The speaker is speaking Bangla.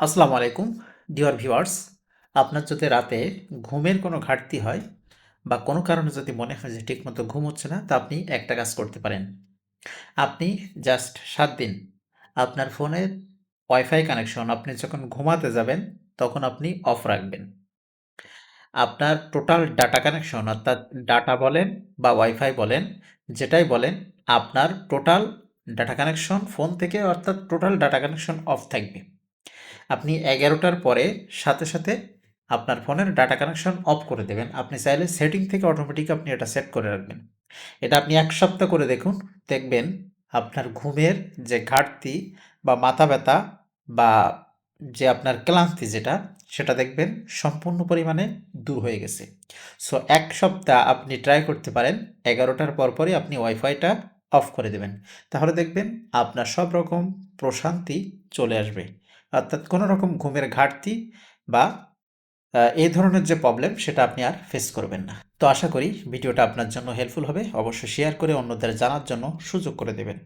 আসসালামু আলাইকুম ডিয়ার ভিউয়ার্স। আপনার যদি রাতে ঘুমের কোনো ঘাটতি হয় বা কোনো কারণে যদি মনে হয় যে ঠিকমতো ঘুম হচ্ছে না, তা আপনি একটা কাজ করতে পারেন। আপনি জাস্ট ৭ দিন আপনার ফোনের ওয়াইফাই কানেকশন আপনি যখন ঘুমাতে যাবেন তখন আপনি অফ রাখবেন। আপনার টোটাল ডাটা কানেকশন অর্থাৎ ডাটা বলেন বা ওয়াইফাই বলেন, যেটাই বলেন, আপনার টোটাল ডাটা কানেকশন ফোন থেকে অর্থাৎ টোটাল ডাটা কানেকশন অফ থাকবে। আপনি ১১টার পরে সাথে আপনার ফোনের ডাটা কানেকশন অফ করে দেবেন। আপনি চাইলে সেটিং থেকে অটোমেটিক আপনি এটা সেট করে রাখবেন। এটা আপনি ১ সপ্তাহ করে দেখুন। দেখবেন আপনার ঘুমের যে ঘাটতি বা মাথা ব্যথা বা যে আপনার ক্লান্তি যেটা, সেটা দেখবেন সম্পূর্ণ পরিমাণে দূর হয়ে গেছে। সো ১ সপ্তাহ আপনি ট্রাই করতে পারেন। ১১টার পরপরই আপনি ওয়াইফাইটা অফ করে দেবেন। তাহলে দেখবেন আপনার সব রকম প্রশান্তি চলে আসবে। অর্থাৎ কোনো রকম ঘুমের ঘাটতি বা এই ধরনের যে প্রবলেম সেটা আপনি আর ফেস করবেন না। তো আশা করি ভিডিওটা আপনার জন্য হেল্পফুল হবে। অবশ্যই শেয়ার করে অন্যদের জানার জন্য সুযোগ করে দেবেন।